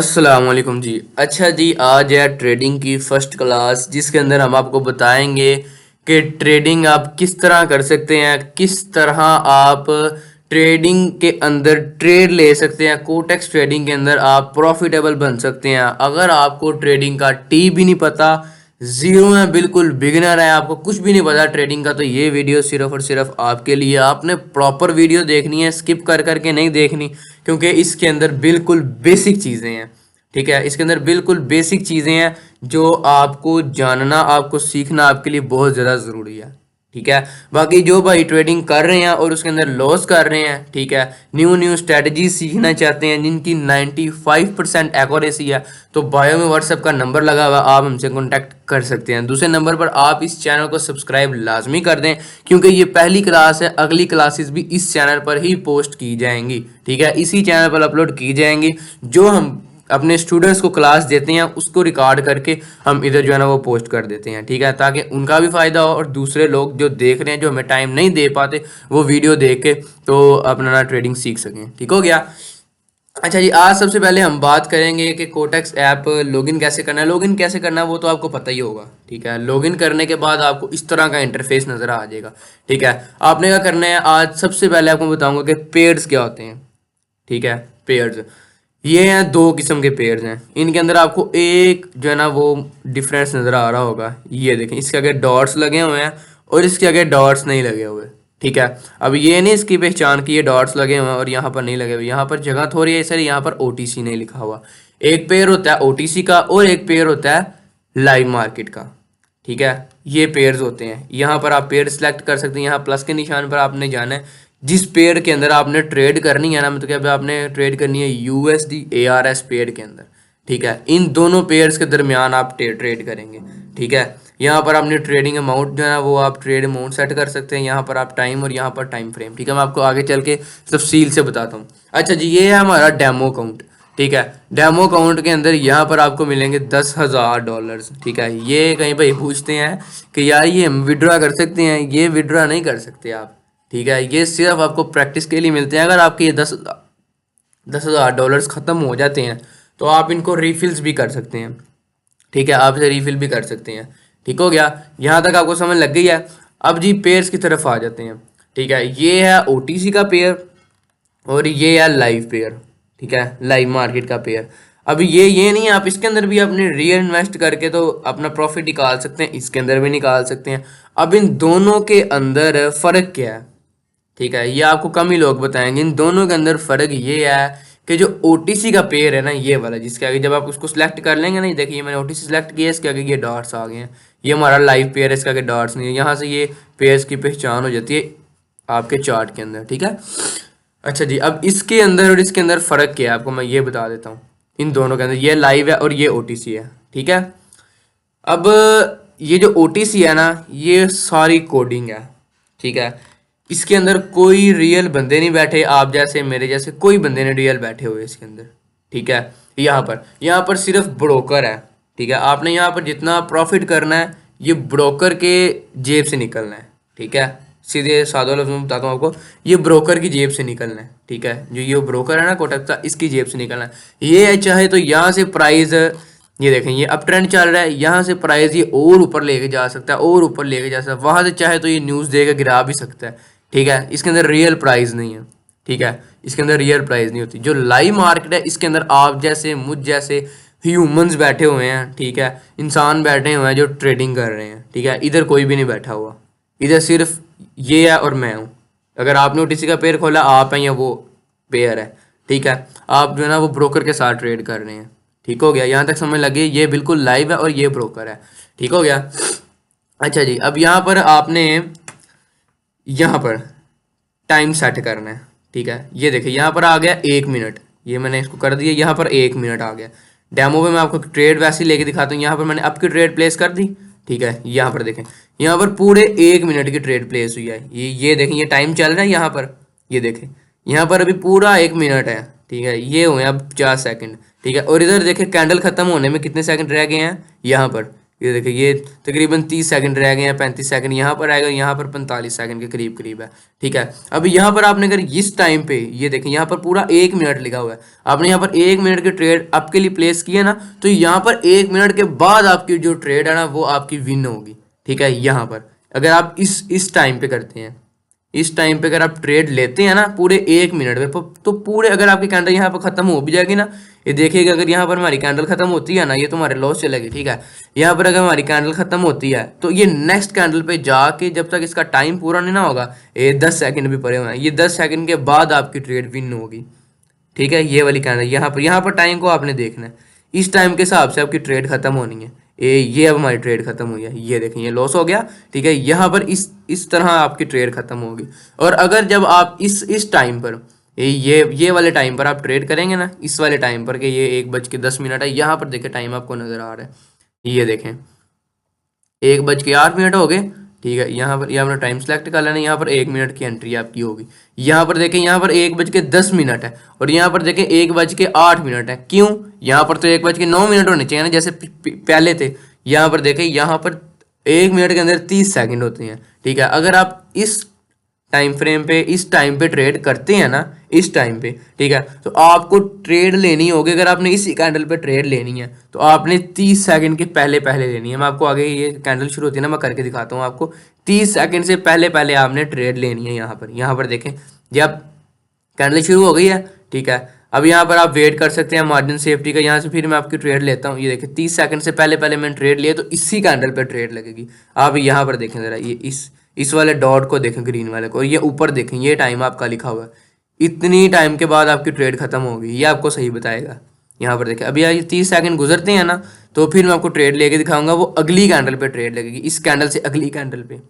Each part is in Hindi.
अस्सलाम वालेकुम जी। अच्छा जी, आज है ट्रेडिंग की फर्स्ट क्लास जिसके अंदर हम आपको बताएंगे कि ट्रेडिंग आप किस तरह कर सकते हैं, किस तरह आप ट्रेडिंग के अंदर ट्रेड ले सकते हैं, कोटेक्स ट्रेडिंग के अंदर आप प्रॉफिटेबल बन सकते हैं। अगर आपको ट्रेडिंग का टी भी नहीं पता, जीरो में बिल्कुल बिगिनर है, आपको कुछ भी नहीं पता ट्रेडिंग का, तो ये वीडियो सिर्फ और सिर्फ आपके लिए। आपने प्रॉपर वीडियो देखनी है, स्किप कर करके नहीं देखनी, क्योंकि इसके अंदर बिल्कुल बेसिक चीज़ें हैं। ठीक है, इसके अंदर बिल्कुल बेसिक चीज़ें हैं जो आपको जानना, आपको सीखना आपके लिए बहुत ज़्यादा ज़रूरी है। ठीक है, बाकी जो भाई ट्रेडिंग कर रहे हैं और उसके अंदर लॉस कर रहे हैं, ठीक है, न्यू न्यू स्ट्रेटजी सीखना चाहते हैं जिनकी 95% एक्यूरेसी है, तो बायो में व्हाट्सएप का नंबर लगा हुआ, आप हमसे कॉन्टैक्ट कर सकते हैं। दूसरे नंबर पर आप इस चैनल को सब्सक्राइब लाजमी कर दें, क्योंकि ये पहली क्लास है, अगली क्लासेस भी इस चैनल पर ही पोस्ट की जाएंगी। ठीक है, इसी चैनल पर अपलोड की जाएंगी। जो हम अपने स्टूडेंट्स को क्लास देते हैं उसको रिकॉर्ड करके हम इधर जो है ना वो पोस्ट कर देते हैं। ठीक है, ताकि उनका भी फ़ायदा हो और दूसरे लोग जो देख रहे हैं, जो हमें टाइम नहीं दे पाते, वो वीडियो देख के तो अपना ना ट्रेडिंग सीख सकें। ठीक हो गया। अच्छा जी, आज सबसे पहले हम बात करेंगे कि कोटेक्स ऐप लॉगिन कैसे करना है। लॉगिन कैसे करना है वो तो आपको पता ही होगा। ठीक है, लॉगिन करने के बाद आपको इस तरह का इंटरफेस नज़र आ जाएगा। ठीक है, आपने क्या करना है, आज सबसे पहले आपको बताऊंगा कि पेयर्स क्या होते हैं। ठीक है, पेयर्स ये हैं, दो किस्म के पेयर्स हैं। इनके अंदर आपको एक जो है ना वो डिफरेंस नज़र आ रहा होगा। ये देखें, इसके आगे डॉट्स लगे हुए हैं और इसके आगे डॉट्स नहीं लगे हुए। ठीक है, अब ये नहीं इसकी पहचान की ये डॉट्स लगे हुए हैं और यहाँ पर नहीं लगे हुए, यहाँ पर जगह थोड़ी है इसलिए यहाँ पर ओटीसी नहीं लिखा हुआ। एक पेयर होता है ओटीसी का और एक पेयर होता है लाइव मार्केट का। ठीक है, ये पेयर्स होते हैं। यहाँ पर आप पेयर सिलेक्ट कर सकते हैं, यहाँ प्लस के निशान पर आपने जाना है जिस पेयर के अंदर आपने ट्रेड करनी है ना, मतलब कि आपने ट्रेड करनी है यूएसडी एआरएस पेयर के अंदर। ठीक है, इन दोनों पेयर्स के दरमियान आप ट्रेड करेंगे। ठीक है, यहाँ पर आपने ट्रेडिंग अमाउंट जो है ना वो आप ट्रेड अमाउंट सेट कर सकते हैं, यहाँ पर आप टाइम और यहाँ पर टाइम फ्रेम। ठीक है, मैं आपको आगे चल के तफसील से बताता हूँ। अच्छा जी, ये है हमारा डेमो अकाउंट। ठीक है, डेमो अकाउंट के अंदर यहाँ पर आपको मिलेंगे $10,000। ठीक है, ये कहीं भाई पूछते हैं कि यार ये हम विड्रॉ कर सकते हैं, ये विड्रॉ नहीं कर सकते आप। ठीक है, ये सिर्फ आपको प्रैक्टिस के लिए मिलते हैं। अगर आपके ये $10,000 ख़त्म हो जाते हैं तो आप इनको रीफिल्स भी कर सकते हैं। ठीक है, आप इसे रीफिल भी कर सकते हैं। ठीक हो गया, यहाँ तक आपको समझ लग गई है। अब जी पेयर्स की तरफ आ जाते हैं। ठीक है, ये है ओटीसी का पेयर और ये है लाइव पेयर। ठीक है, लाइव मार्केट का पेयर। अब ये नहीं है, आप इसके अंदर भी अपने रियल इन्वेस्ट करके तो अपना प्रॉफिट निकाल सकते हैं, इसके अंदर भी निकाल सकते हैं। अब इन दोनों के अंदर फ़र्क क्या है? ठीक है, ये आपको कम ही लोग बताएंगे। इन दोनों के अंदर फ़र्क ये है कि जो ओटीसी का पेयर है ना, ये वाला जिसके आगे जब आप उसको सिलेक्ट कर लेंगे ना, देखिए मैंने ओटीसी सिलेक्ट किया, इसके आगे ये डॉट्स आ गए हैं। ये हमारा लाइव पेयर है, इसके आगे डॉट्स नहीं है। यहाँ से ये पेयर्स की पहचान हो जाती है आपके चार्ट के अंदर। ठीक है, अच्छा जी, अब इसके अंदर और इसके अंदर फ़र्क क्या है आपको मैं ये बता देता हूँ। इन दोनों के अंदर ये लाइव है और ये ओटीसी है। ठीक है, अब ये जो ओटीसी है ना, ये सारी कोडिंग है। ठीक है, इसके अंदर कोई रियल बंदे नहीं बैठे, आप जैसे मेरे जैसे कोई बंदे नहीं रियल बैठे हुए इसके अंदर। ठीक है, यहाँ पर सिर्फ ब्रोकर है। ठीक है, आपने यहाँ पर जितना प्रॉफिट करना है ये ब्रोकर के जेब से निकलना है। ठीक है, सीधे सादों लफ्ज़ में बताता हूँ आपको, ये ब्रोकर की जेब से निकलना है। ठीक है, जो ये ब्रोकर है ना कोटक का, इसकी जेब से निकलना है। ये चाहे तो यहाँ से प्राइस, ये देखें ये अप ट्रेंड चल रहा है, यहाँ से प्राइस ये और ऊपर लेके जा सकता है, और ऊपर लेके जा सकता है, वहाँ से चाहे तो ये न्यूज़ देकर गिरा भी सकता है। ठीक है, इसके अंदर रियल प्राइस नहीं है। ठीक है, इसके अंदर रियल प्राइस नहीं होती। जो लाइव मार्केट है इसके अंदर आप जैसे मुझ जैसे ह्यूमंस बैठे हुए हैं। ठीक है, इंसान बैठे हुए हैं जो ट्रेडिंग कर रहे हैं। ठीक है, इधर कोई भी नहीं बैठा हुआ, इधर सिर्फ ये है और मैं हूँ। अगर आपने ओटीसी का पेयर खोला, आप हैं या वो पेयर है। ठीक है, आप जो है ना वो ब्रोकर के साथ ट्रेड कर रहे हैं। ठीक हो गया, यहाँ तक समझ लगे, ये बिल्कुल लाइव है और ये ब्रोकर है। ठीक हो गया। अच्छा जी, अब यहाँ पर आपने यहाँ पर टाइम सेट करना है। ठीक है, ये देखिए यहाँ पर आ गया 1 मिनट, ये मैंने इसको कर दिया, यहाँ पर 1 मिनट आ गया। डेमो में मैं आपको ट्रेड वैसे ही लेके दिखाता हूँ। यहाँ पर मैंने आपकी ट्रेड प्लेस कर दी। ठीक है, यहाँ पर देखें, यहाँ पर पूरे 1 मिनट की ट्रेड प्लेस हुई है। ये देखें, ये टाइम चल रहा है यहाँ पर, ये देखें यहाँ पर अभी पूरा 1 मिनट है। ठीक है, ये हुए अब 50 सेकंड। ठीक है, और इधर देखें कैंडल खत्म होने में कितने सेकंड रह गए हैं, यहाँ पर ये देखिए ये तकरीबन 30 सेकंड रह गए हैं, 35 सेकंड यहाँ पर आएगा, यहाँ पर 45 सेकंड के करीब करीब है। ठीक है, अभी यहाँ पर आपने अगर इस टाइम पे ये देखें यहाँ पर पूरा 1 मिनट लिखा हुआ है, आपने यहाँ पर 1 मिनट की ट्रेड आपके लिए प्लेस की है ना, तो यहाँ पर 1 मिनट के बाद आपकी जो ट्रेड है ना वो आपकी विन होगी। ठीक है, यहाँ पर अगर आप इस टाइम पे करते हैं, इस टाइम पे अगर आप ट्रेड लेते हैं ना पूरे 1 मिनट में, तो पूरे अगर आपकी कैंडल यहाँ पर खत्म हो भी जाएगी ना, ये देखिएगा अगर यहाँ पर हमारी कैंडल खत्म होती है ना, ये तुम्हारे लॉस चलेगी। ठीक है, यहाँ पर अगर हमारी कैंडल खत्म होती है तो ये नेक्स्ट कैंडल पे जाके जब तक इसका टाइम पूरा नहीं ना होगा, ये 10 सेकंड भी पड़े हुए हैं, ये 10 सेकंड के बाद आपकी ट्रेड विन होगी। ठीक है, ये वाली कैंडल यहाँ पर टाइम को आपने देखना है, इस टाइम के हिसाब से आपकी ट्रेड खत्म होनी है। ये अब हमारी ट्रेड खत्म हुई है, ये देखें ये लॉस हो गया। ठीक है, यहाँ पर इस तरह आपकी ट्रेड खत्म होगी। और अगर जब आप इस टाइम पर ये वाले टाइम पर आप ट्रेड करेंगे ना, इस वाले टाइम पर कि ये 1:10 है, यहाँ पर देखें टाइम आपको नजर आ रहा है, ये देखें 1:08 हो गए। ठीक है, यहाँ पर ये आपने टाइम सेलेक्ट कर लेना, यहाँ पर 1 मिनट की एंट्री आपकी होगी। यहाँ पर देखें यहाँ पर 1:10 है, और यहाँ पर देखें 1:08 है। क्यों? यहाँ पर तो 1:09 होने चाहिए ना, जैसे पहले थे। यहाँ पर देखें यहाँ पर 1 मिनट के अंदर 30 सेकंड होते हैं। ठीक है, अगर आप इस टाइम फ्रेम पे इस टाइम पे ट्रेड करते हैं ना, इस टाइम पे, ठीक है, तो आपको ट्रेड लेनी होगी। अगर आपने इसी कैंडल पे ट्रेड लेनी है तो आपने 30 सेकंड के पहले पहले लेनी है। मैं आपको आगे ये कैंडल शुरू होती है ना, मैं करके दिखाता हूँ आपको। 30 सेकंड से पहले पहले आपने ट्रेड लेनी है। यहाँ पर देखें जब कैंडल शुरू हो गई है, ठीक है, अब यहाँ पर आप वेट कर सकते हैं मार्जिन सेफ्टी का। यहाँ से फिर मैं आपकी ट्रेड लेता हूँ। ये देखिए 30 सेकंड से पहले पहले मैंने ट्रेड लिया, तो इसी कैंडल पे ट्रेड लगेगी। आप यहाँ पर देखें ज़रा, ये इस वाले डॉट को देखें, ग्रीन वाले को, और ये ऊपर देखें, ये टाइम आपका लिखा हुआ है। इतनी टाइम के बाद आपकी ट्रेड खत्म होगी, ये आपको सही बताएगा। यहाँ पर देखें अभी ये 30 सेकंड गुजरते हैं ना, तो फिर मैं आपको ट्रेड लेके दिखाऊंगा। वो अगली कैंडल पे ट्रेड लगेगी, इस कैंडल से अगली कैंडल पे।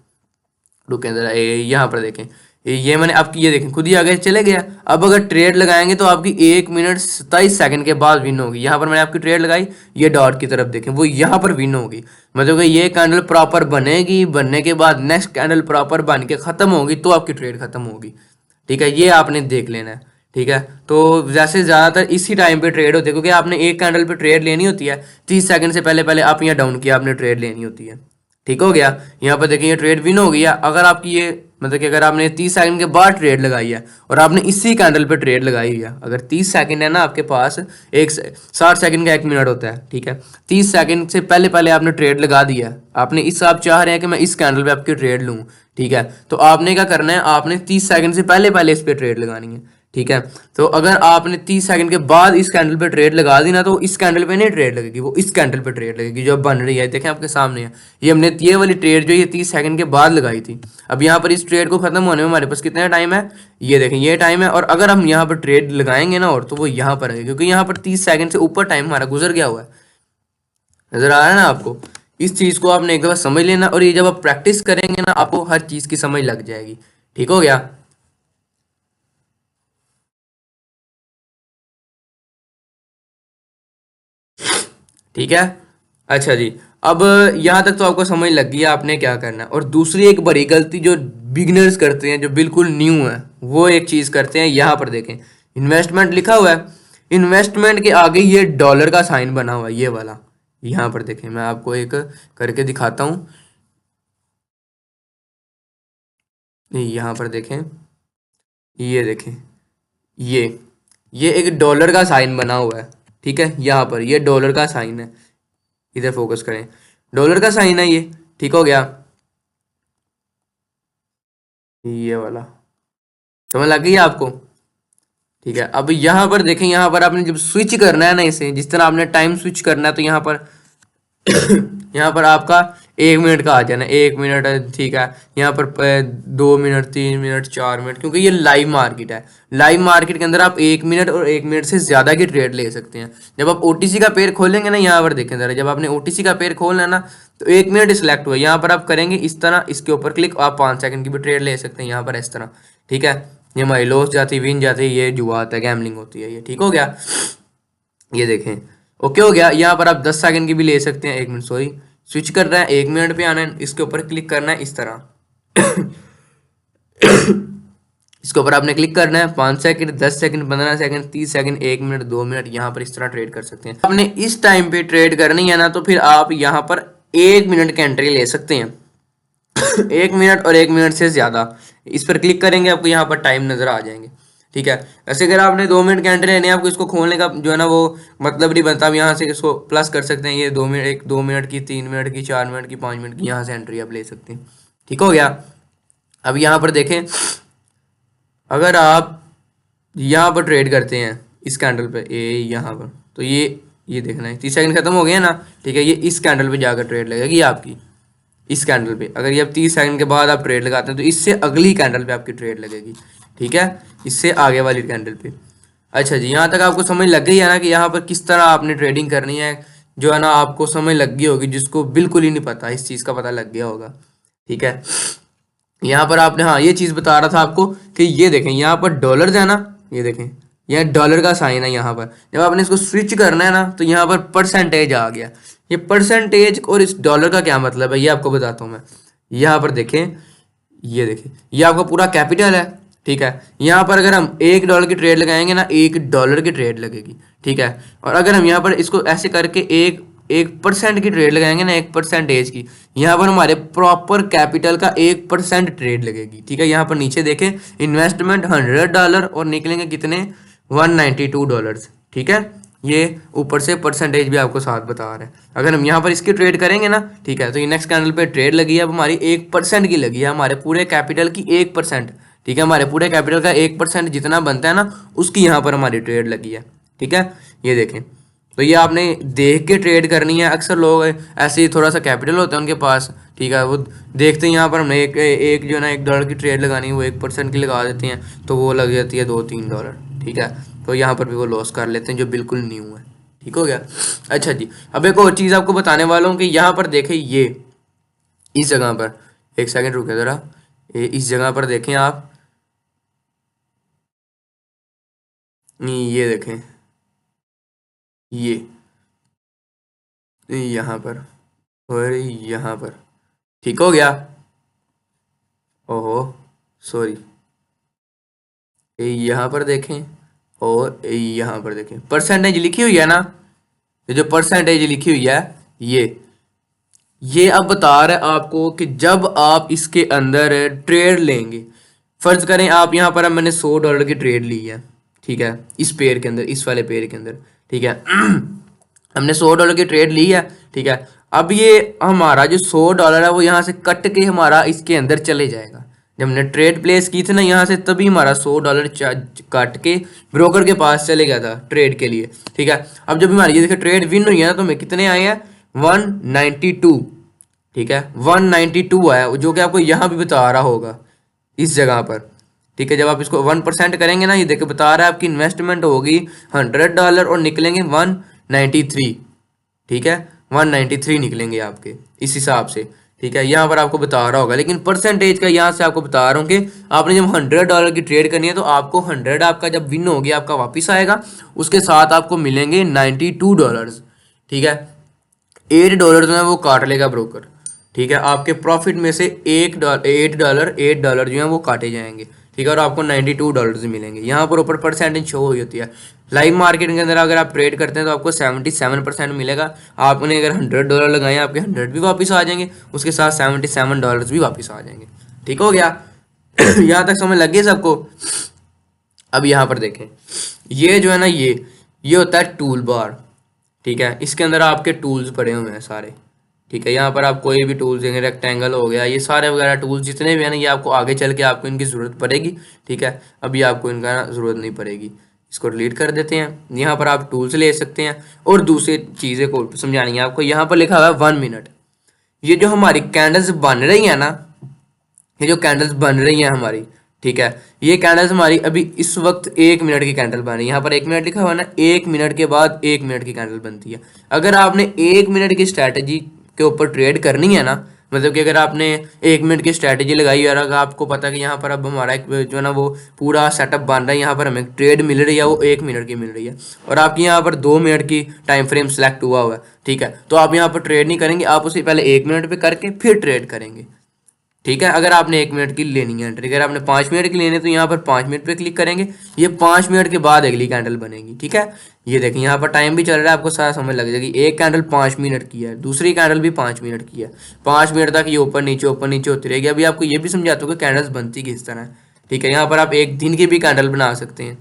रुकें ज़रा, यहाँ पर देखें, ये मैंने आपकी ये देखें खुद ही आगे चले गया। अब अगर ट्रेड लगाएंगे तो आपकी 1 मिनट 27 सेकंड के बाद विन होगी। यहाँ पर मैंने आपकी ट्रेड लगाई, ये डॉट की तरफ देखें, वो यहाँ पर विन होगी। मतलब कि ये कैंडल प्रॉपर बनेगी, बनने के बाद नेक्स्ट कैंडल प्रॉपर बन के ख़त्म होगी, तो आपकी ट्रेड खत्म होगी। ठीक है, ये आपने देख लेना है। ठीक है, तो वैसे ज़्यादातर इसी टाइम पे ट्रेड होती है, क्योंकि आपने एक कैंडल पे ट्रेड लेनी होती है। 30 सेकंड से पहले पहले आप यहाँ डाउन किया, आपने ट्रेड लेनी होती है। ठीक हो गया, यहाँ पर देखिए ये ट्रेड विन हो गया। अगर आपकी ये मतलब कि अगर आपने 30 सेकंड के बाद ट्रेड लगाई है और आपने इसी कैंडल पे ट्रेड लगाई है, अगर 30 सेकंड है ना आपके पास, 60 सेकंड का 1 मिनट होता है। ठीक है, 30 सेकंड से पहले पहले आपने ट्रेड लगा दिया, आपने इस आप चाह रहे हैं कि मैं इस कैंडल पे आपकी ट्रेड लूँ। ठीक है, तो आपने क्या करना है, आपने 30 सेकंड से पहले पहले इस पर ट्रेड लगानी है। ठीक है, तो अगर आपने 30 सेकंड के बाद इस कैंडल पे ट्रेड लगा दी ना, तो इस कैंडल पे नहीं ट्रेड लगेगी, वो इस कैंडल पे ट्रेड लगेगी जो अब बन रही है। देखें आपके सामने है, ये हमने ये वाली ट्रेड जो ये 30 सेकंड के बाद लगाई थी। अब यहाँ पर इस ट्रेड को खत्म होने में हमारे पास कितना टाइम है, ये देखें ये टाइम है। और अगर हम यहाँ पर ट्रेड लगाएंगे ना, और तो वो यहाँ पर है, क्योंकि यहाँ पर 30 सेकंड से ऊपर टाइम हमारा गुजर गया हुआ है। नजर आ रहा है ना आपको? इस चीज को आपने एक बार समझ लेना, और ये जब आप प्रैक्टिस करेंगे ना, आपको हर चीज की समझ लग जाएगी। ठीक हो गया? ठीक है, अच्छा जी। अब यहाँ तक तो आपको समझ लग गई है आपने क्या करना है। और दूसरी एक बड़ी गलती जो बिगिनर्स करते हैं, जो बिल्कुल न्यू है, वो एक चीज़ करते हैं। यहाँ पर देखें इन्वेस्टमेंट लिखा हुआ है, इन्वेस्टमेंट के आगे ये डॉलर का साइन बना हुआ है, ये वाला। यहाँ पर देखें, मैं आपको एक करके दिखाता हूँ। यहाँ पर देखें, ये देखें, ये ये एक डॉलर का साइन बना हुआ है। ठीक है, यहाँ पर ये डॉलर का साइन है, इधर फोकस करें, डॉलर का साइन है ये। ठीक हो गया, ये वाला समझ लग गई आपको? ठीक है, अब यहाँ पर देखें, यहाँ पर आपने जब स्विच करना है ना, इसे जिस तरह आपने टाइम स्विच करना है, तो यहाँ पर यहाँ पर आपका 1 मिनट का आ जाना, 1 मिनट। ठीक है, यहाँ पर 2 मिनट, 3 मिनट, 4 मिनट, क्योंकि ये लाइव मार्केट है। लाइव मार्केट के अंदर आप 1 मिनट और 1 मिनट से ज़्यादा की ट्रेड ले सकते हैं। जब आप ओटीसी का पेयर खोलेंगे ना, यहाँ पर देखें ज़रा, जब आपने ओटीसी का पेयर खोलना है ना, तो 1 मिनट सिलेक्ट हुआ, यहाँ पर आप करेंगे इस तरह, इसके ऊपर क्लिक, आप 5 सेकंड की भी ट्रेड ले सकते हैं यहाँ पर इस तरह। ठीक है, ये हमारी लॉस जाती, विन जाती, ये जुआ होता है, गैमलिंग होती है ये। ठीक हो गया, ये देखें ओके हो गया। यहाँ पर आप 10 सेकंड की भी ले सकते हैं, 1 मिनट, सॉरी, स्विच कर रहा है, 1 मिनट पे आना है, इसके ऊपर क्लिक करना है इस तरह। इसके ऊपर आपने क्लिक करना है, 5 second, 10 second, 15 second, 30 second, 1 minute, 2 minute, यहाँ पर इस तरह ट्रेड कर सकते हैं। आपने इस टाइम पे ट्रेड करनी है ना, तो फिर आप यहाँ पर 1 मिनट की एंट्री ले सकते हैं। 1 मिनट और 1 मिनट से ज़्यादा, इस पर क्लिक करेंगे आपको यहाँ पर टाइम नज़र आ जाएंगे। ठीक है, ऐसे अगर आपने 2 मिनट की एंट्री लेनी है, आपको इसको खोलने का जो है ना वो मतलब नहीं बनता। आप यहाँ से इसको प्लस कर सकते हैं, ये 2 मिनट, 2 मिनट की, 3 मिनट की, 4 मिनट की, 5 मिनट की, यहाँ से एंट्री आप ले सकते हैं। ठीक हो गया। अब यहाँ पर देखें, अगर आप यहाँ पर ट्रेड करते हैं इस कैंडल पे, यहाँ पर, तो ये देखना है 30 सेकंड खत्म हो गया ना। ठीक है, ये इस कैंडल पे जाकर ट्रेड लगेगी आपकी, इस कैंडल पे। अगर ये आप 30 सेकंड के बाद आप ट्रेड लगाते हैं तो इससे अगली कैंडल पे आपकी ट्रेड लगेगी। ठीक है, इससे आगे वाली कैंडल पे। अच्छा जी, यहाँ तक आपको समझ लग गई है ना कि यहाँ पर किस तरह आपने ट्रेडिंग करनी है, जो है ना आपको समझ लग गई होगी। जिसको बिल्कुल ही नहीं पता, इस चीज़ का पता लग गया होगा। ठीक है, यहाँ पर आपने, हाँ ये चीज़ बता रहा था आपको कि ये देखें यहाँ पर डॉलर है ना, ये देखें यहाँ डॉलर का साइन है। यहाँ पर जब आपने इसको स्विच करना है ना तो यहाँ पर परसेंटेज आ गया। ये परसेंटेज और इस डॉलर का क्या मतलब है ये आपको बताता हूँ मैं। यहाँ पर देखें, ये देखें, ये आपका पूरा कैपिटल है। ठीक है, यहाँ पर अगर हम $1 की ट्रेड लगाएंगे ना, $1 की ट्रेड लगेगी। ठीक है, और अगर हम यहाँ पर इसको ऐसे करके एक 1% की ट्रेड लगाएंगे ना, 1% की, यहाँ पर हमारे प्रॉपर कैपिटल का 1% ट्रेड लगेगी। ठीक है, यहाँ पर नीचे देखें, इन्वेस्टमेंट $100 और निकलेंगे कितने, $192। ठीक है, ये ऊपर से परसेंटेज भी आपको साथ बता रहा है। अगर हम यहाँ पर इसकी ट्रेड करेंगे ना, ठीक है, तो ये नेक्स्ट कैंडल पे ट्रेड लगी है, अब हमारी 1% की लगी है, हमारे पूरे कैपिटल की 1%। ठीक है, हमारे पूरे कैपिटल का 1% जितना बनता है ना, उसकी यहाँ पर हमारी ट्रेड लगी है। ठीक है, ये देखें, तो ये आपने देख के ट्रेड करनी है। अक्सर लोग ऐसे ही थोड़ा सा कैपिटल होता है उनके पास, ठीक है, वो देखते हैं यहाँ पर हमने एक जो है ना $1 की ट्रेड लगानी है, वो 1% की लगा देते हैं, तो वो लग जाती है $2-3। ठीक है, तो यहाँ पर भी वो लॉस कर लेते हैं जो बिल्कुल न्यू है। ठीक हो गया। अच्छा जी, अब एक और चीज़ आपको बताने वाला हूँ कि यहाँ पर देखें, ये इस जगह पर, एक सेकेंड रुके ज़रा, इस जगह पर देखें आप, ये देखें, ये यहाँ पर और यहाँ पर। ठीक हो गया। ओहो, सॉरी, यहाँ पर देखें और यहाँ पर देखें, परसेंटेज लिखी हुई है ना, ये जो परसेंटेज लिखी हुई है, ये अब बता रहा है आपको कि जब आप इसके अंदर ट्रेड लेंगे, फर्ज करें आप यहाँ पर, अब मैंने $100 की ट्रेड ली है। ठीक है, इस पेयर के अंदर, इस वाले पेयर के अंदर। ठीक है, हमने $100 की ट्रेड ली है। ठीक है, अब ये हमारा जो $100 है वो यहाँ से कट के हमारा इसके अंदर चले जाएगा। जब हमने ट्रेड प्लेस की थी ना यहाँ से, तभी हमारा $100 काट के ब्रोकर के पास चले गया था ट्रेड के लिए। ठीक है, अब जब हमारी ये देखिए ट्रेड विन हुई है ना, तो हमें कितने आए हैं, 192। ठीक है, 192 आया, जो कि आपको यहाँ भी बता रहा होगा इस जगह पर। ठीक है, जब आप इसको 1% करेंगे ना, ये देखिए बता रहा है आपकी इन्वेस्टमेंट होगी $100 और निकलेंगे 193। ठीक है, 193 निकलेंगे आपके इस हिसाब से। ठीक है, यहाँ पर आपको बता रहा होगा, लेकिन परसेंटेज का यहाँ से आपको बता रहा हूँ कि आपने जब $100 की ट्रेड करनी है तो आपको 100 आपका जब विन हो गया, आपका वापिस आएगा, उसके साथ आपको मिलेंगे $92। ठीक है, $8 जो है वो काट लेगा ब्रोकर। ठीक है, आपके प्रॉफिट में से $8 जो है वो काटे जाएंगे। ठीक है, और आपको $92 मिलेंगे। यहाँ पर ऊपर परसेंटेज शो हुई होती है। लाइव मार्केट के अंदर अगर आप ट्रेड करते हैं तो आपको 77% मिलेगा। आपने अगर $100 लगाए, आपके 100 भी वापस आ जाएंगे, उसके साथ $77 भी वापस आ जाएंगे। ठीक हो गया। यहाँ तक समझ लग गई सबको। अब यहाँ पर देखें, ये जो है ना, ये होता है टूल बार। ठीक है, इसके अंदर आपके टूल्स पड़े हुए हैं सारे। ठीक है, यहाँ पर आप कोई भी टूल्स देंगे, रेक्टेंगल हो गया, ये सारे वगैरह टूल्स जितने भी हैं ना, ये आपको आगे चल के आपको इनकी ज़रूरत पड़ेगी। ठीक है, अभी आपको इनका ज़रूरत नहीं पड़ेगी, इसको डिलीट कर देते हैं। यहाँ पर आप टूल्स ले सकते हैं। और दूसरी चीज़ें को समझानी है आपको, यहाँ पर लिखा हुआ है 1 मिनट। ये जो हमारी कैंडल्स बन रही है ना, ये जो कैंडल्स बन रही हैं हमारी, ठीक है, ये कैंडल्स हमारी अभी इस वक्त 1 मिनट की कैंडल बन रही है। यहाँ पर 1 मिनट लिखा हुआ है ना, 1 मिनट के बाद 1 मिनट की कैंडल बनती है। अगर आपने 1 मिनट की स्ट्रैटेजी के ऊपर ट्रेड करनी है ना, मतलब कि अगर आपने 1 मिनट की स्ट्रैटेजी लगाई और अगर आपको पता है कि यहाँ पर अब हमारा एक जो है ना वो पूरा सेटअप बन रहा है, यहाँ पर हमें ट्रेड मिल रही है, वो 1 मिनट की मिल रही है, और आपकी यहाँ पर 2 मिनट की टाइम फ्रेम सेलेक्ट हुआ हुआ है। ठीक है, तो आप यहाँ पर ट्रेड नहीं करेंगे, आप उसे पहले 1 मिनट पे करके फिर ट्रेड करेंगे। ठीक है। अगर आपने 1 मिनट की लेनी है एंट्री, अगर आपने 5 मिनट की लेनी है तो यहाँ पर 5 मिनट पे क्लिक करेंगे, ये 5 मिनट के बाद अगली कैंडल बनेगी। ठीक है, ये देखिए यहाँ पर टाइम भी चल रहा है, आपको सारा समझ लग जाएगी। एक कैंडल 5 मिनट की है, दूसरी कैंडल भी 5 मिनट की है, 5 मिनट तक ये ऊपर नीचे होती रहेगी। अभी आपको ये भी समझाता हूँ कि कैंडल्स बनती किस तरह है। ठीक है, यहाँ पर आप एक दिन की भी कैंडल बना सकते हैं।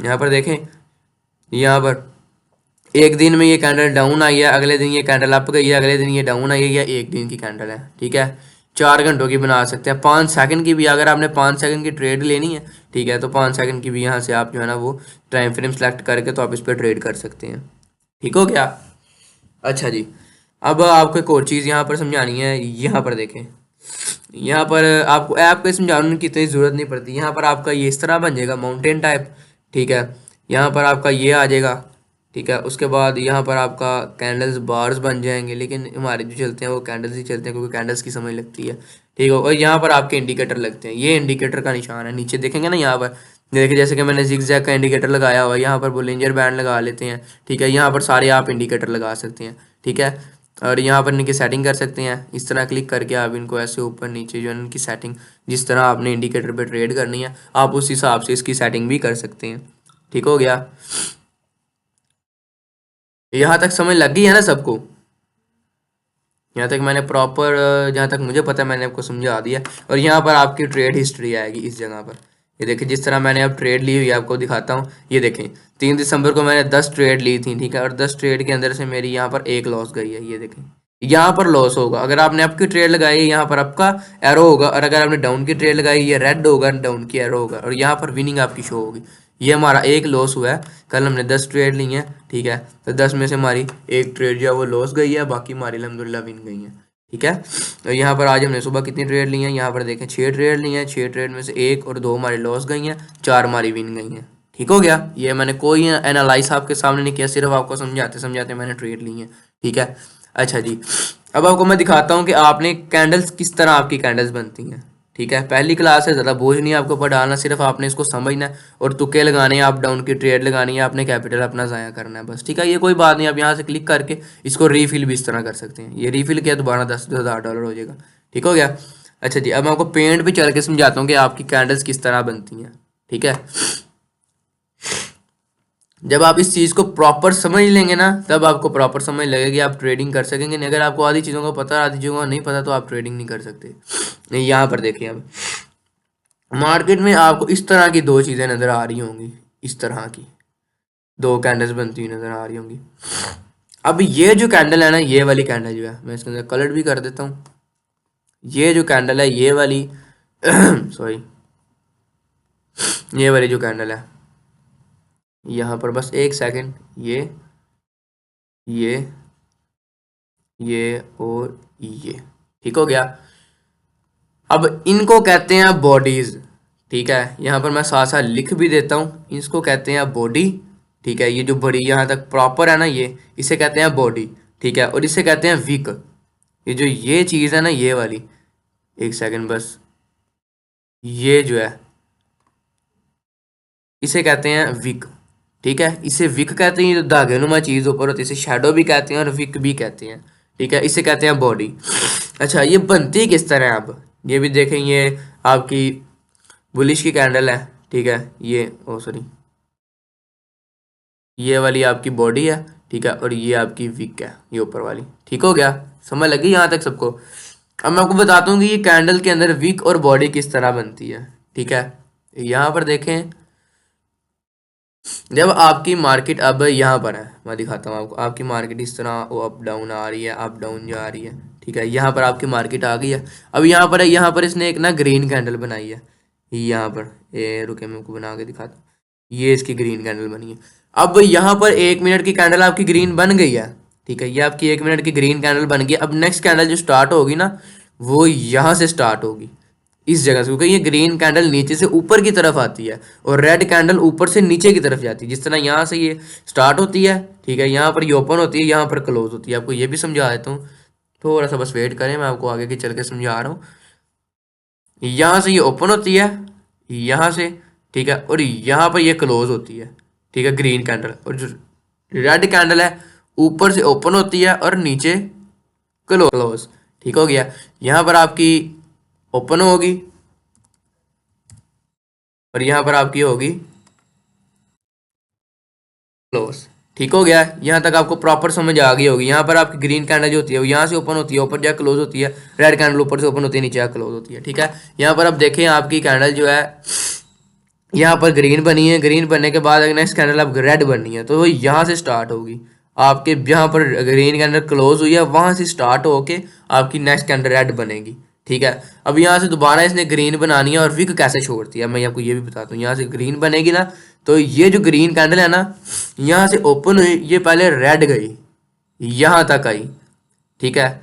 यहाँ पर देखें, यहाँ पर एक दिन में ये कैंडल डाउन आई है, अगले दिन ये कैंडल अप गई है, अगले दिन ये डाउन आई है, या एक दिन की कैंडल है। ठीक है, 4 घंटों की बना सकते हैं, 5 सेकंड की भी। अगर आपने 5 सेकंड की ट्रेड लेनी है, ठीक है, तो 5 सेकंड की भी यहाँ से आप जो है ना वो टाइम फ्रेम सेलेक्ट करके तो आप इस पर ट्रेड कर सकते हैं। ठीक हो गया। अच्छा जी, अब आपको एक और चीज़ यहाँ पर समझानी है। यहाँ पर देखें, यहाँ पर आपको ऐप पे समझाने की इतनी ज़रूरत नहीं पड़ती। यहाँ पर आपका ये इस तरह बन जाएगा माउंटेन टाइप। ठीक है, यहाँ पर आपका ये आ जाएगा। ठीक है, उसके बाद यहाँ पर आपका कैंडल्स बार्स बन जाएंगे, लेकिन हमारे जो चलते हैं वो कैंडल्स ही चलते हैं, क्योंकि कैंडल्स की समझ लगती है। ठीक है, और यहाँ पर आपके इंडिकेटर लगते हैं, ये इंडिकेटर का निशान है, नीचे देखेंगे ना। यहाँ पर देखिए, जैसे कि मैंने जिगजैग का इंडिकेटर लगाया हुआ है, यहाँ पर बोलिंजर बैंड लगा लेते हैं। ठीक है, यहाँ पर सारे आप इंडिकेटर लगा सकते हैं। ठीक है, और यहाँ पर इनकी सेटिंग कर सकते हैं। इस तरह क्लिक करके आप इनको ऐसे ऊपर नीचे जो है इनकी सेटिंग, जिस तरह आपने इंडिकेटर पे ट्रेड करनी है, आप उस हिसाब से इसकी सेटिंग भी कर सकते हैं। ठीक हो गया। यहाँ तक समझ लग गई है ना सबको? यहाँ तक मैंने प्रॉपर, जहाँ तक मुझे पता है मैंने आपको समझा दिया। और यहाँ पर आपकी ट्रेड हिस्ट्री आएगी इस जगह पर। ये देखिए, जिस तरह मैंने अब ट्रेड ली हुई है आपको दिखाता हूँ। ये देखें, 3 दिसंबर को मैंने 10 ट्रेड ली थी। ठीक है, और 10 ट्रेड के अंदर से मेरी यहाँ पर एक लॉस गई है। ये देखें, यहाँ पर लॉस होगा अगर आपने अप की ट्रेड लगाई है, यहाँ पर आपका एरो होगा, और अगर आपने डाउन की ट्रेड लगाई ये रेड होगा, डाउन की एरो होगा, और यहाँ पर विनिंग आपकी शो होगी। ये हमारा एक लॉस हुआ है, कल हमने 10 ट्रेड ली हैं। ठीक है, तो 10 में से हमारी एक ट्रेड जो है वो लॉस गई है, बाकी हमारी अल्हम्दुलिल्लाह विन गई है। ठीक है, तो यहाँ पर आज हमने सुबह कितनी ट्रेड ली हैं, यहाँ पर देखें 6 ट्रेड ली हैं। 6 ट्रेड में से एक और 2 हमारी लॉस गई हैं, 4 हमारी विन गई हैं। ठीक हो गया। ये मैंने कोई एनालाइज आपके सामने नहीं किया, सिर्फ आपको समझाते समझाते मैंने ट्रेड ली है। ठीक है, अच्छा जी, अब आपको मैं दिखाता हूँ कि आपने कैंडल्स किस तरह आपकी कैंडल्स बनती हैं। ठीक है, पहली क्लास है, ज़्यादा बोझ नहीं है आपको ऊपर डालना, सिर्फ आपने इसको समझना है और तुक्के लगाने हैं, अप डाउन की ट्रेड लगानी है, आपने कैपिटल अपना ज़ाया करना है बस। ठीक है, ये कोई बात नहीं। आप यहाँ से क्लिक करके इसको रीफिल भी इस तरह कर सकते हैं। ये रीफिल किया दोबारा $10,000 हो जाएगा। ठीक हो गया। अच्छा जी, अब मैं आपको पेंट पे चल के समझाता हूँ कि आपकी कैंडल्स किस तरह बनती हैं। ठीक है, जब आप इस चीज़ को प्रॉपर समझ लेंगे ना, तब आपको प्रॉपर समझ लगेगी, आप ट्रेडिंग कर सकेंगे। नहीं, अगर आपको आधी चीज़ों का पता, आधी चीज़ों का नहीं पता, तो आप ट्रेडिंग नहीं कर सकते। नहीं, यहाँ पर देखिए, अब मार्केट में आपको इस तरह की 2 चीज़ें नज़र आ रही होंगी, इस तरह की 2 कैंडल्स बनती हुई नज़र आ रही होंगी। अब ये जो कैंडल है ना, ये वाली कैंडल जो है, मैं इसके अंदर कलर भी कर देता हूँ। ये जो कैंडल है, ये वाली सॉरी, ये वाली जो कैंडल है, यहाँ पर बस एक सेकंड, ये ये और ये। ठीक हो गया। अब इनको कहते हैं बॉडीज। ठीक है, यहाँ पर मैं साथ साथ लिख भी देता हूँ, इसको कहते हैं बॉडी। ठीक है, ये जो बड़ी यहाँ तक प्रॉपर है ना, ये इसे कहते हैं बॉडी। ठीक है, और इसे कहते हैं विक। ये जो ये चीज़ है ना, ये वाली, एक सेकंड बस, ये जो है इसे कहते हैं विक। ठीक है, इसे विक कहते हैं, जो धागे नुमा चीज़ ऊपर होती है, इसे शैडो भी कहते हैं और विक भी कहते हैं। ठीक है, इसे कहते हैं बॉडी। अच्छा, ये बनती किस तरह है? अब ये भी देखें, ये आपकी बुलिश की कैंडल है। ठीक है, ये ओ सॉरी, ये वाली आपकी बॉडी है। ठीक है, और ये आपकी विक है, ये ऊपर वाली। ठीक हो गया, समझ लगी यहाँ तक सबको? अब मैं आपको बताता हूँ कि ये कैंडल के अंदर विक और बॉडी किस तरह बनती है। ठीक है, यहाँ पर देखें, जब आपकी मार्केट अब यहाँ पर है, मैं दिखाता हूँ आपको, आपकी मार्केट इस तरह वो अप डाउन आ रही है, अप डाउन जा रही है। ठीक है, यहाँ पर आपकी मार्केट आ गई है। अब यहाँ पर है, यहाँ पर इसने एक ना ग्रीन कैंडल बनाई है। यहाँ पर ये रुके, मैं आपको बना के दिखाता हूँ। ये इसकी ग्रीन कैंडल बनी है। अब यहाँ पर 1 मिनट की कैंडल आपकी ग्रीन बन गई है। ठीक है, ये आपकी 1 मिनट की ग्रीन कैंडल बन गई। अब नेक्स्ट कैंडल जो स्टार्ट होगी ना, वो यहाँ से स्टार्ट होगी, इस जगह से, क्योंकि ये ग्रीन कैंडल नीचे से ऊपर की तरफ आती है और रेड कैंडल ऊपर से नीचे की तरफ जाती है। जिस तरह यहाँ से ये स्टार्ट होती है, ठीक है, यहाँ पर ये ओपन होती है, यहाँ पर क्लोज होती है। आपको ये भी समझा देता हूँ, थोड़ा सा बस वेट करें, मैं आपको आगे की चल के समझा रहा हूँ। यहाँ से ये ओपन होती है, यहाँ से, ठीक है, और यहाँ पर ये क्लोज होती है। ठीक है, ग्रीन कैंडल। और जो रेड कैंडल है, ऊपर से ओपन होती है और नीचे क्लोज। ठीक हो गया। यहाँ पर आपकी ओपन होगी और यहाँ पर आपकी होगी क्लोज। ठीक हो गया। यहाँ तक आपको प्रॉपर समझ आ गई होगी। यहाँ पर आपकी ग्रीन कैंडल जो होती है वो यहाँ से ओपन होती है, ऊपर जाकर क्लोज होती है। रेड कैंडल ऊपर से ओपन होती है, नीचे जाकर क्लोज होती है। ठीक है, यहाँ पर आप देखें आपकी कैंडल जो है यहाँ पर ग्रीन बनी है, ग्रीन बनने के बाद अगर नेक्स्ट कैंडल आप रेड बननी है तो वो यहाँ से स्टार्ट होगी। आपके यहाँ पर ग्रीन कैंडल क्लोज हुई है, वहां से स्टार्ट होके आपकी नेक्स्ट कैंडल रेड बनेगी। ठीक है, अब यहाँ से दोबारा इसने ग्रीन बनानी है और विक कैसे छोड़ती है मैं आपको ये भी बताता हूँ। यहाँ से ग्रीन बनेगी ना, तो ये जो ग्रीन कैंडल है ना, यहाँ से ओपन हुई, ये पहले रेड गई, यहाँ तक आई। ठीक है,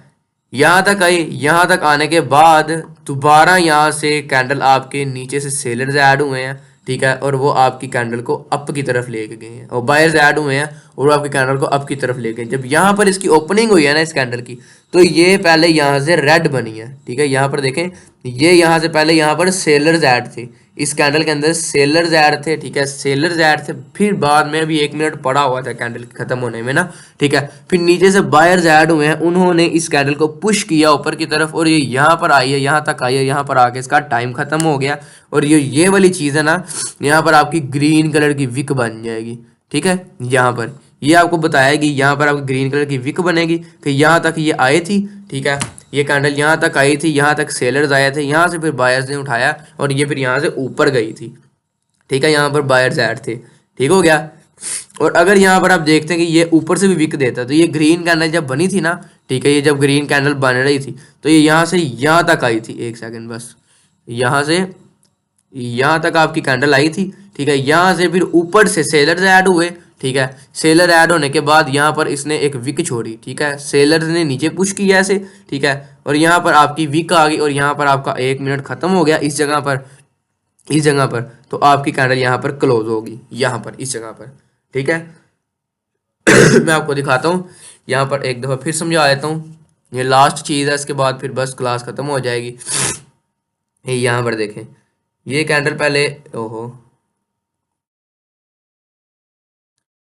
यहाँ तक आई, यहाँ तक आने के बाद दोबारा यहाँ से कैंडल आपके नीचे से सेलर्स ऐड हुए हैं। ठीक है, और वो आपकी कैंडल को अप की तरफ लेके गए हैं, और बायर्स ऐड हुए हैं और वो आपकी कैंडल को अप की तरफ ले गए। जब यहाँ पर इसकी ओपनिंग हुई है ना इस कैंडल की, तो ये पहले यहाँ से रेड बनी है। ठीक है, यहाँ पर देखें, ये यहाँ से पहले यहाँ पर सेलर्स ऐड थे, इस कैंडल के अंदर सेलर्स ऐड थे। ठीक है, सेलर्स ऐड थे, फिर बाद में अभी 1 मिनट पड़ा हुआ था कैंडल खत्म होने में ना। ठीक है, फिर नीचे से बायर्स ऐड हुए हैं, उन्होंने इस कैंडल को पुश किया ऊपर की तरफ और ये यहाँ पर आई है, यहाँ तक आई है, यहाँ पर आके इसका टाइम खत्म हो गया। और ये वाली चीज़ है ना, यहाँ पर आपकी ग्रीन कलर की विक बन जाएगी। ठीक है, यहाँ पर ये आपको बताया कि यहाँ पर आपकी ग्रीन कलर की विक बनेगी कि यहाँ तक ये आई थी। ठीक है, ये कैंडल यहाँ तक आई थी, यहाँ तक सेलर्स आए थे, यहाँ से फिर बायर्स ने उठाया और ये फिर यहाँ से ऊपर गई थी। ठीक है, यहाँ पर बायर्स ऐड थे। ठीक हो गया। और अगर यहाँ पर आप देखते हैं कि ये ऊपर से भी विक देता, तो ये ग्रीन कैंडल जब बनी थी ना, ठीक है, ये जब ग्रीन कैंडल बन रही थी तो ये यहाँ से यहाँ तक आई थी। एक सेकेंड बस, यहाँ से यहाँ तक आपकी कैंडल आई थी। ठीक है, यहाँ से फिर ऊपर से सेलर्स ऐड हुए। ठीक है, सेलर ऐड होने के बाद यहाँ पर इसने एक विक छोड़ी। ठीक है, सेलर ने नीचे पुश किया ऐसे। ठीक है, और यहाँ पर आपकी विक आ गई और यहाँ पर आपका 1 मिनट खत्म हो गया इस जगह पर, इस जगह पर। तो आपकी कैंडल यहाँ पर क्लोज होगी, यहाँ पर इस जगह पर। ठीक है मैं आपको दिखाता हूँ, यहाँ पर एक दफ़ा फिर समझा देता हूँ। ये लास्ट चीज़ है, इसके बाद फिर बस क्लास ख़त्म हो जाएगी। यहाँ पर देखें, ये कैंडल पहले, ओहो,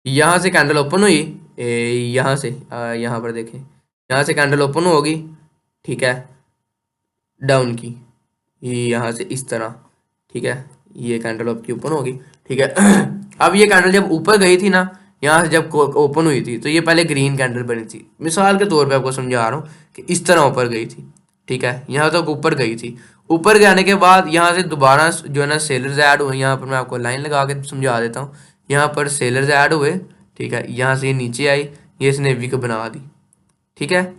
यहाँ से कैंडल ओपन हुई, यहाँ से यहाँ पर देखें, यहाँ से कैंडल ओपन होगी। ठीक है, डाउन की, यहाँ से इस तरह। ठीक है, ये कैंडल आपकी ओपन होगी। ठीक है अब ये कैंडल जब ऊपर गई थी ना, यहाँ से जब ओपन हुई थी, तो ये पहले ग्रीन कैंडल बनी थी। मिसाल के तौर पे आपको समझा रहा हूँ कि इस तरह ऊपर गई थी। ठीक है, यहाँ तक ऊपर गई थी। ऊपर जाने के बाद यहाँ से दोबारा जो है ना सेलर्स ऐड हुए। यहाँ पर मैं आपको लाइन लगा के समझा देता हूँ। यहाँ पर सेलर्स ऐड हुए। ठीक है, यहाँ से ये नीचे आई, ये इसने विक बना दी। ठीक है,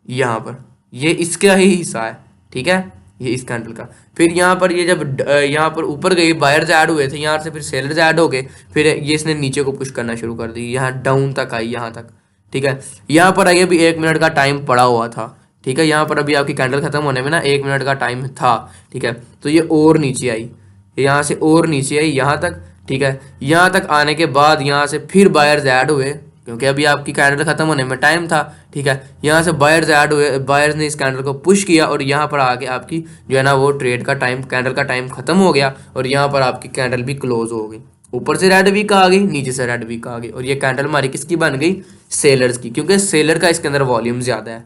यहाँ पर ये इसका ही हिस्सा है। ठीक है, ये इस कैंडल का। फिर यहाँ पर ये जब यहाँ पर ऊपर गई, बायर्स ऐड हुए थे, यहाँ से फिर सेलर्स ऐड हो गए, फिर ये इसने नीचे को पुश करना शुरू कर दी, यहाँ डाउन तक आई, यहाँ तक। ठीक है, यहाँ पर आई, अभी 1 मिनट का टाइम पड़ा हुआ था। ठीक है, यहाँ पर अभी आपकी कैंडल खत्म होने में ना 1 मिनट का टाइम था। ठीक है, तो ये और नीचे आई, यहाँ से और नीचे आई यहाँ तक। ठीक है, यहाँ तक आने के बाद यहाँ से फिर बायर्स ऐड हुए, क्योंकि अभी आपकी कैंडल खत्म होने में टाइम था। ठीक है, यहाँ से बायर्स ऐड हुए, बायर्स ने इस कैंडल को पुश किया और यहाँ पर आके आपकी जो है ना वो ट्रेड का टाइम, कैंडल का टाइम खत्म हो गया और यहाँ पर आपकी कैंडल भी क्लोज हो गई। ऊपर से रेड वीक आ गई, नीचे से रेड वीक आ गई, और ये कैंडल हमारी किसकी बन गई? सेलर्स की, क्योंकि सेलर का इसके अंदर वॉल्यूम ज़्यादा है।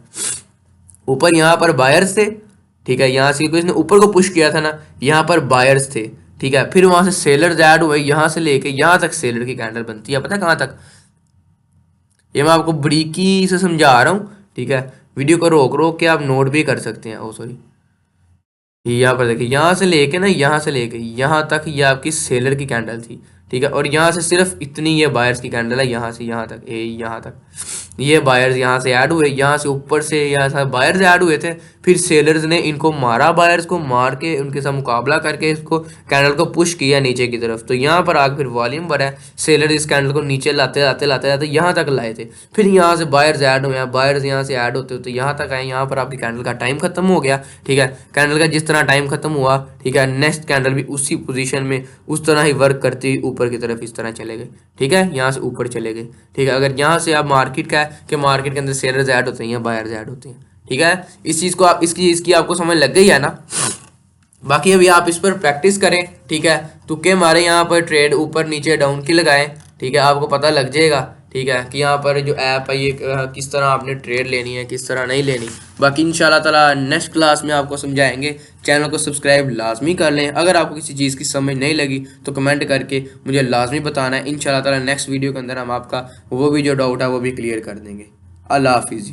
ऊपर यहाँ पर बायर्स थे। ठीक है, यहाँ से इसने ऊपर को पुश किया था ना, यहाँ पर बायर्स थे। ठीक है, फिर वहाँ से सेलर्स ऐड हुए, यहाँ से लेके यहाँ तक सेलर की कैंडल बनती है। पता है कहाँ तक? ये मैं आपको बरीकी से समझा रहा हूँ। ठीक है, वीडियो को रोक रोक के आप नोट भी कर सकते हैं। ओ सॉरी, यहाँ पर देखिए, यहाँ से लेके ना, यहाँ से लेके यहाँ तक ये आपकी सेलर की कैंडल थी। ठीक है, और यहाँ से सिर्फ इतनी ये बायर्स की कैंडल है, यहाँ से यहाँ तक, यहाँ तक ये बायर्स यहाँ से ऐड हुए, यहाँ से ऊपर से यहाँ से बायर्स ऐड हुए थे। फिर सेलर्स ने इनको मारा, बायर्स को मार के उनके साथ मुकाबला करके इसको कैंडल को पुश किया नीचे की तरफ। तो यहाँ पर आकर फिर वॉल्यूम बढ़ा, सेलर इस कैंडल को नीचे लाते लाते लाते लाते यहाँ तक लाए थे। फिर यहाँ से बायर्स ऐड हुए, बायर्स यहाँ से ऐड होते होते यहाँ तक आए, यहाँ पर आपकी कैंडल का टाइम खत्म हो गया। ठीक है, कैंडल का जिस तरह टाइम खत्म हुआ, ठीक है, नेक्स्ट कैंडल भी उसी पोजीशन में उस तरह ही वर्क करती हुई ऊपर की तरफ इस तरह चले गए। ठीक है, यहाँ से ऊपर चले गए। ठीक है, अगर यहाँ से आप मार्केट का है कि मार्केट के अंदर सेलर्स ऐड होते हैं या बायर्स ऐड होते हैं। ठीक है, इस चीज़ को आप इसकी आपको समझ लग गई है ना? बाकी अभी आप इस पर प्रैक्टिस करें। ठीक है, तुक्के मारे, यहाँ पर ट्रेड ऊपर नीचे डाउन की लगाएं। ठीक है, आपको पता लग जाएगा। ठीक है, कि यहाँ पर जो ऐप है ये किस तरह आपने ट्रेड लेनी है, किस तरह नहीं लेनी। बाकी इंशाल्लाह ताला नेक्स्ट क्लास में आपको समझाएंगे। चैनल को सब्सक्राइब लाजमी कर लें। अगर आपको किसी चीज़ की समझ नहीं लगी तो कमेंट करके मुझे लाजमी बताना है। इंशाल्लाह ताला नेक्स्ट वीडियो के अंदर हम आपका वो भी जो डाउट है वो भी क्लियर कर देंगे। अल्लाह हाफिज़।